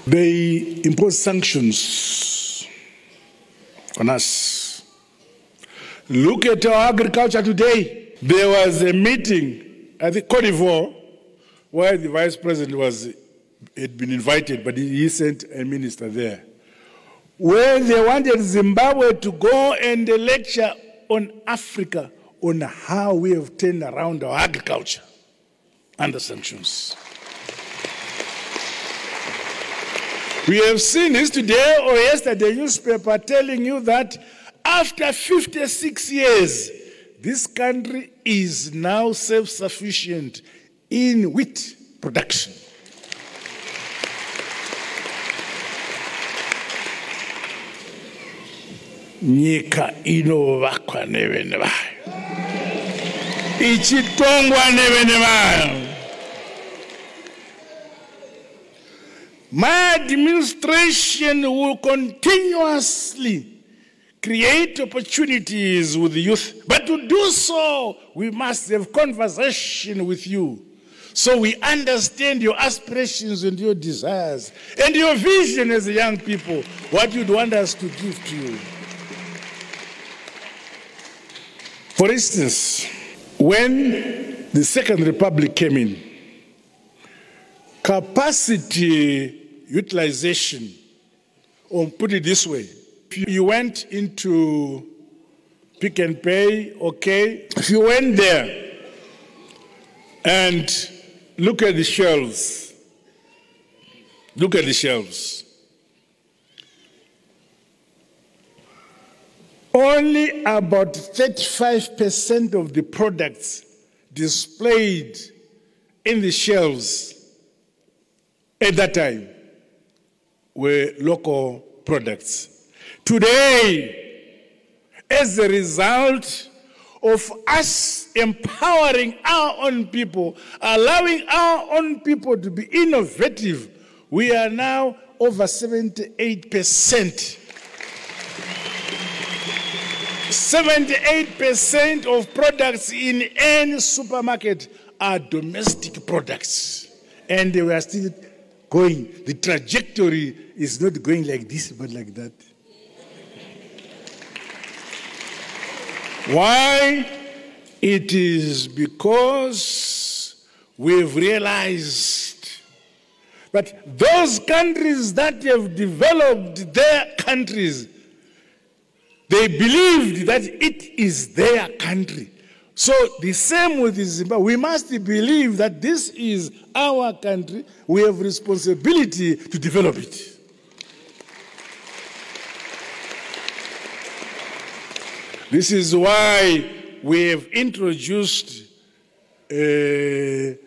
They imposed sanctions on us. Look at our agriculture today. There was a meeting at the Cote d'Ivoire where the vice president had been invited, but he sent a minister there, where they wanted Zimbabwe to go and lecture on Africa, on how we have turned around our agriculture under sanctions. We have seen this today or yesterday newspaper telling you that after 56 years, this country is now self-sufficient in wheat production. Nyika inovakwa nevene vayo, ichitongwa nevene vayo. My administration will continuously create opportunities with the youth, but to do so, we must have conversation with you, so we understand your aspirations and your desires and your vision as young people, what you'd want us to give to you. For instance, when the Second Republic came in, capacity utilization, or put it this way, if you went into Pick and Pay, okay, if you went there and look at the shelves, only about 35% of the products displayed in the shelves at that time were local products. Today, as a result of us empowering our own people, allowing our own people to be innovative, we are now over 78%. 78% of products in any supermarket are domestic products. And we are still going. The trajectory is not going like this, but like that. Why? It is because we've realized that those countries that have developed their countries, they believed that it is their country. So the same with Zimbabwe. We must believe that this is our country. We have responsibility to develop it. This is why we have introduced the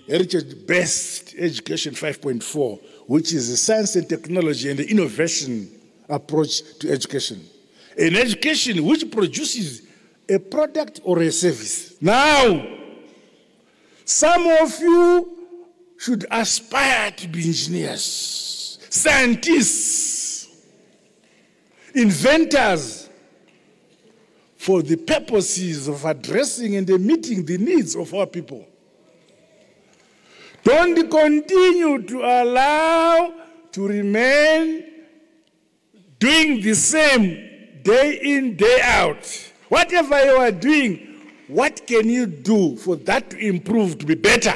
Heritage-Based Education 5.4, which is the science and technology and the innovation approach to education. An education which produces a product or a service. Now, some of you should aspire to be engineers, scientists, inventors, for the purposes of addressing and meeting the needs of our people. Don't continue to allow to remain doing the same day in, day out. Whatever you are doing, what can you do for that to improve, to be better?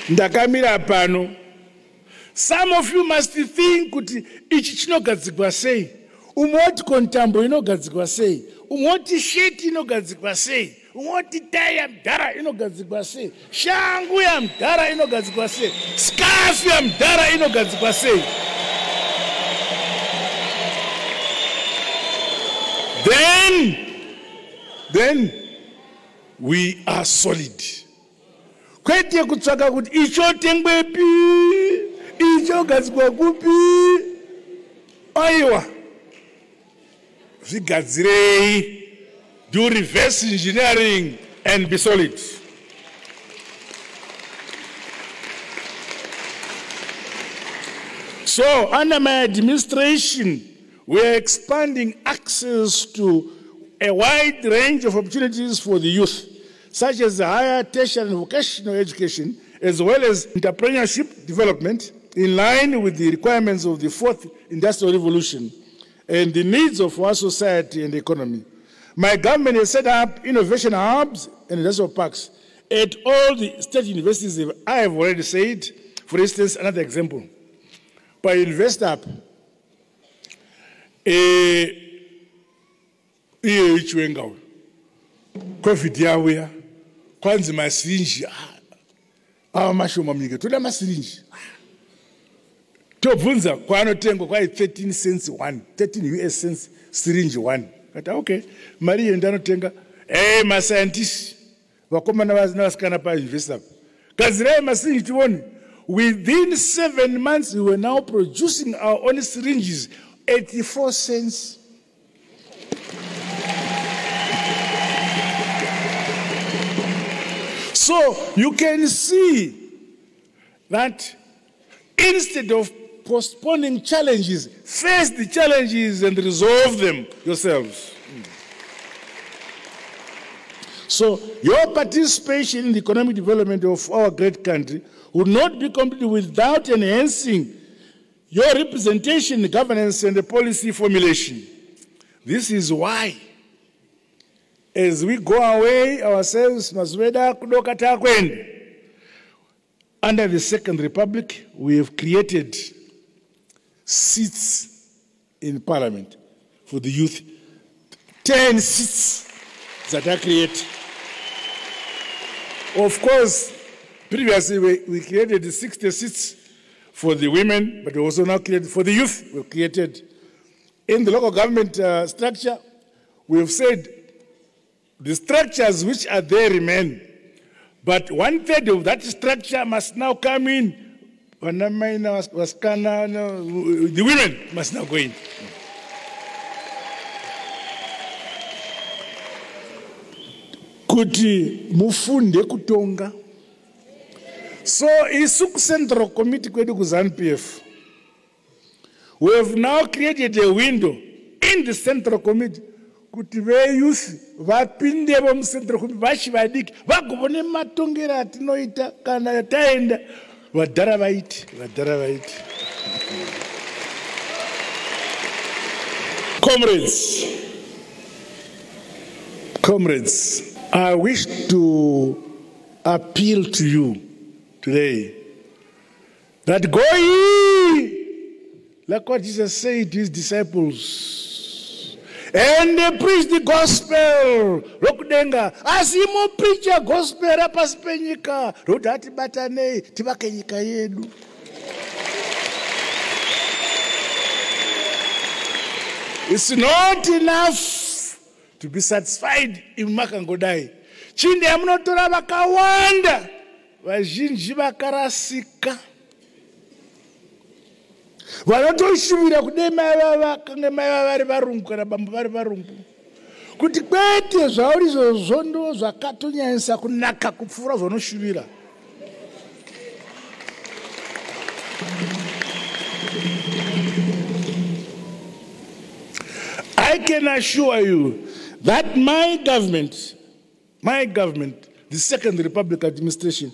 Ndakamira pano. Some of you must think kuti ichi chinogadzikwa sei, umoti kontambo inogadzikwa sei, umoti sheti inogadzikwa sei, umoti tai yamudhara inogadzikwa sei, shangu yamudhara inogadzikwa sei, scarf yamudhara inogadzikwa sei. Then we are solid. Kwete kutsvaka kuti icho tengwepi, icho gadzikwa kupi. Aiwa. Zvigadzirei. Do reverse engineering and be solid. So under my administration, we are expanding access to a wide range of opportunities for the youth. such as higher tertiary and vocational education, as well as entrepreneurship development, in line with the requirements of the fourth industrial revolution and the needs of our society and economy. My government has set up innovation hubs and industrial parks at all the state universities. I have already said, for instance, another example. By Invest Up, COVID yawuya kwanzi masirinji mashoma munyika toda masirinji tobvunza kwaanotengwa kwai 13 cents 13 US cents syringe 1 kati okay mari iyo ndanotenga mascientists vakomana navasikana paUniversity gadzirai masirinji tione. Within 7 months we were now producing our own syringes 84 cents. So you can see that instead of postponing challenges, face the challenges and resolve them yourselves. So your participation in the economic development of our great country would not be complete without enhancing your representation, governance, and the policy formulation. This is why, as we go away ourselves, under the Second Republic, we have created seats in Parliament for the youth. 10 seats that are created. Of course, previously we created 60 seats for the women, but we also now created for the youth. We've created in the local government structure. We have said the structures which are there remain, but 1/3 of that structure must now come in. The women must now go in. Kuti mufunde kutonga. So isu Central Committee kwedu ku ZANU-PF. We have now created a window in the Central Committee kuti youth vapinde mu Central Committee vachivadiki vagone matongero atinoita kana taenda vadhara vaiti. Comrades, I wish to appeal to you today that go ye, like what Jesus said to his disciples, and they preach the gospel. Rokudenga, as you preach a gospel, rapaspenyika, rodati batane, tibakenyika yedu. It's not enough to be satisfied in Makangodai. Chinde amunotora vakawanda, vazhinji vakarasika. Vanotoshuvira kudai mai vava kange mai vava vari varungu kana bambo vari varungu. Kuti kwete zvauri zvondo zvakatonyanyisa kunaka kupfuura zvanoshuvira. I can assure you that my government, the Second Republic administration,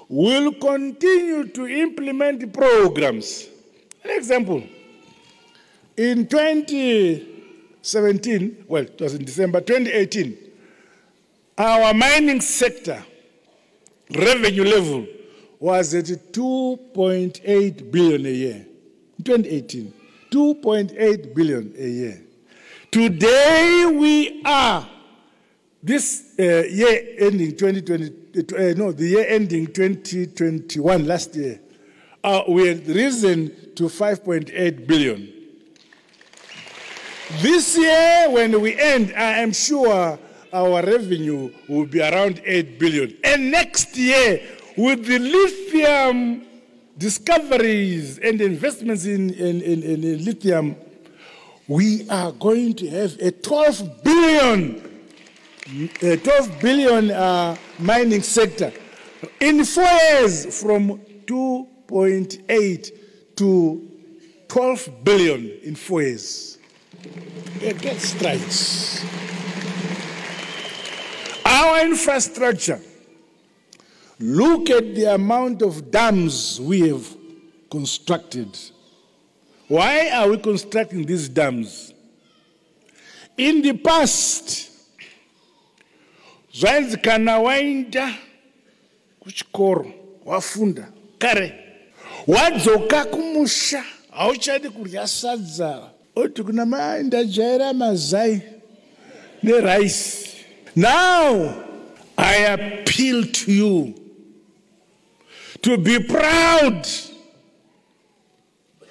will continue to implement programs. An example, in 2017, well, it was in December 2018, our mining sector revenue level was at 2.8 billion a year. In 2018, 2.8 billion a year. Today we are, this year ending 2020, the year ending 2021, last year, we had risen to 5.8 billion. This year, when we end, I am sure our revenue will be around 8 billion. And next year, with the lithium discoveries and investments in lithium, we are going to have a 12 billion mining sector in 4 years, from 2.8 to 12 billion in 4 years. Get strikes. our infrastructure. Look at the amount of dams we have constructed. Why are we constructing these dams? In the past, zvainzi kana waenda kuchikoro wafunda kare wadzoka kumusha hauchadi kurya sadza oti kuna mai ndajaira mazai nerice. Now I appeal to you to be proud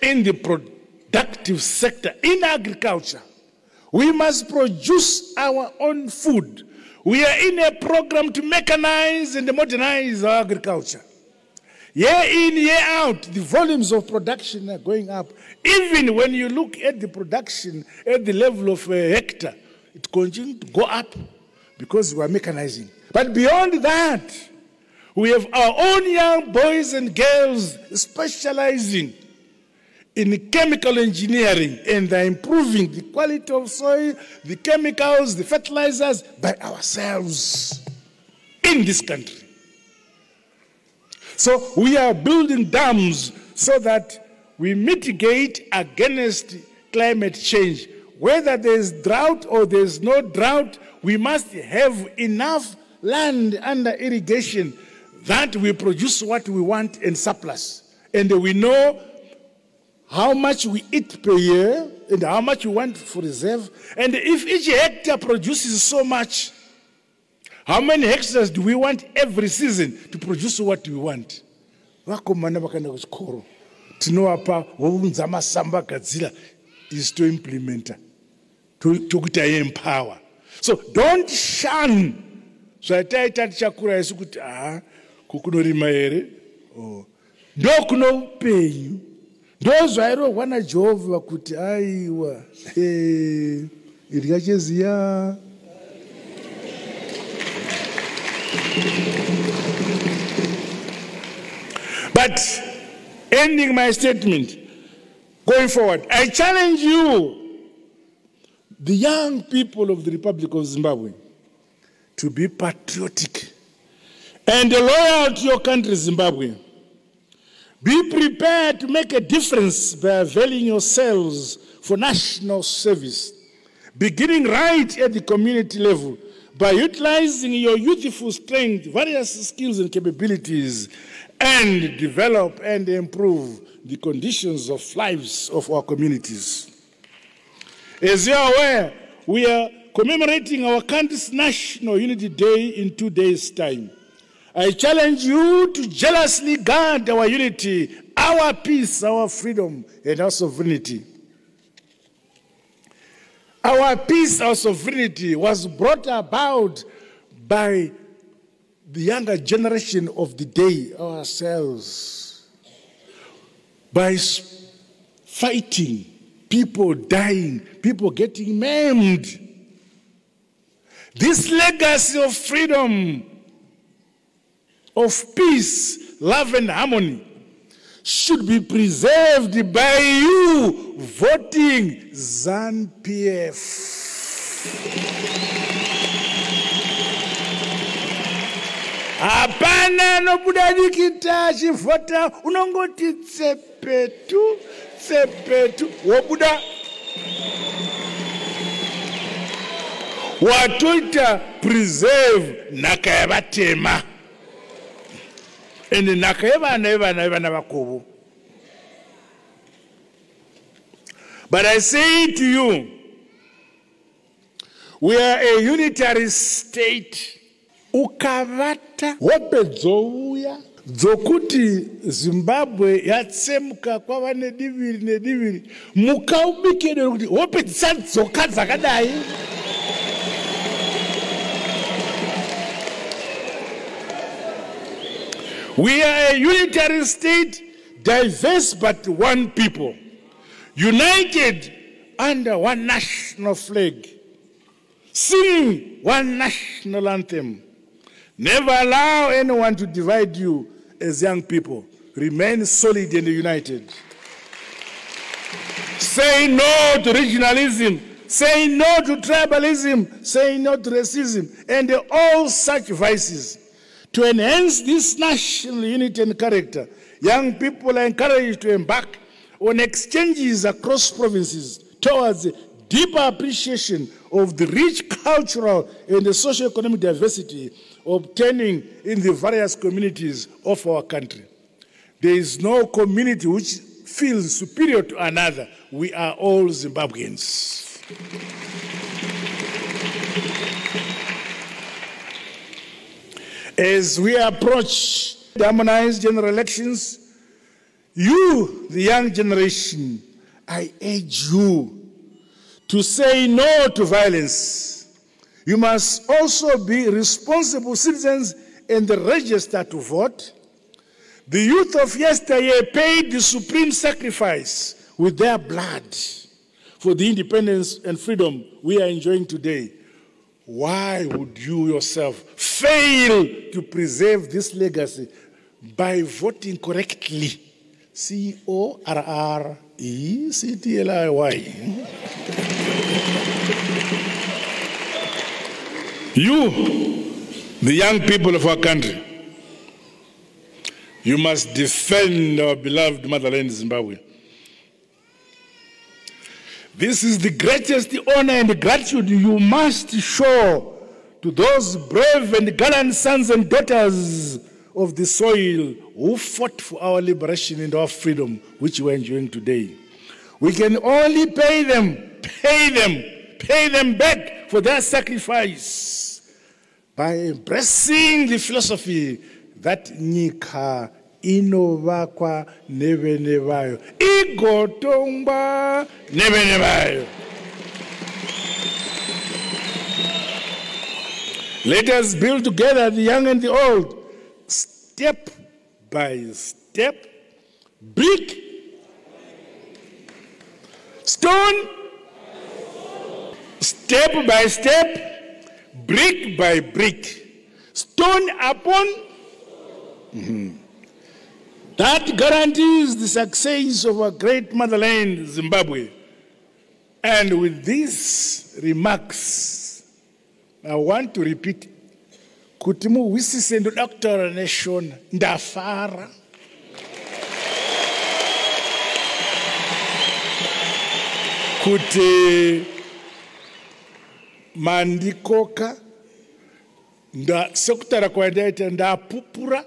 in the productive sector, in agriculture. We must produce our own food. We are in a program to mechanize and modernize our agriculture. Year in, year out, the volumes of production are going up. Even when you look at the production at the level of a hectare, it continues to go up because we are mechanizing. But beyond that, we have our own young boys and girls specializing in chemical engineering, and they're improving the quality of soil, the chemicals, the fertilizers by ourselves in this country. So we are building dams so that we mitigate against climate change. Whether there's drought or there's no drought, we must have enough land under irrigation that we produce what we want in surplus. And we know how much we eat per year and how much we want for reserve. And if each hectare produces so much, how many hectares do we want every season to produce what we want? Is to implement, to empower. So don't shun. So I tell chakura isukuti kukunorima ere. No kuno pay you. Those I don't want a job kuti aiwa. Irigachezia. But ending my statement, going forward, I challenge you, the young people of the Republic of Zimbabwe, to be patriotic and loyal to your country, Zimbabwe. Be prepared to make a difference by availing yourselves for national service, beginning right at the community level, by utilizing your youthful strength, various skills and capabilities, and develop and improve the conditions of lives of our communities. As you are aware, we are commemorating our country's National Unity Day in 2 days' time. I challenge you to jealously guard our unity, our peace, our freedom, and our sovereignty. Our peace, our sovereignty was brought about by the younger generation of the day, ourselves, by fighting, people dying, people getting maimed. This legacy of freedom, of peace, love, and harmony should be preserved by you voting ZANU-PF. Hapana nobudadikita chivota unongoti tsepetu tsepetu wobuda watoita preserve nakayabatema ende nakayabana bakobo. But I say to you, we are a unitary state. Ukavata wapedzouya dzokuti Zimbabwe yatsemuka kwava nediviri mukaubikire kuti wopedzisa dzoka dzakadai. We are a unitary state, diverse but one people, united under one national flag, singing one national anthem. Never allow anyone to divide you as young people. Remain solid and united. Say no to regionalism. saying no to tribalism, saying no to racism, and all such vices. To enhance this national unity and character, young people are encouraged to embark on exchanges across provinces towards deeper appreciation of the rich cultural and the socio-economic diversity obtaining in the various communities of our country. There is no community which feels superior to another. We are all Zimbabweans. As we approach the harmonized general elections, you, the young generation, I urge you to say no to violence. You must also be responsible citizens and register to vote. The youth of yesteryear paid the supreme sacrifice with their blood for the independence and freedom we are enjoying today. Why would you yourself fail to preserve this legacy by voting correctly? C-O-R-R-E-C-T-L-I-Y. You, the young people of our country, you must defend our beloved motherland, Zimbabwe. This is the greatest honor and gratitude you must show to those brave and gallant sons and daughters of the soil who fought for our liberation and our freedom, which we are enjoying today. We can only pay them back for their sacrifice by embracing the philosophy that Nika inovakwa nevenevayo igotongwa nevenevayo. Let us build together, the young and the old, step by step, brick, stone, step by step, brick by brick, stone upon. That guarantees the success of our great motherland, Zimbabwe. And with these remarks, I want to repeat, Kutimu wisisendo doctor nation ndafara. Kuti mandikoka nda sekutara kwa ndaita ndapupura.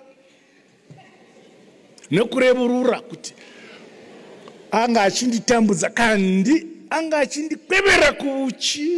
Nekureburura kuti anga achinditambudza kandi anga achindikwevera kuchi.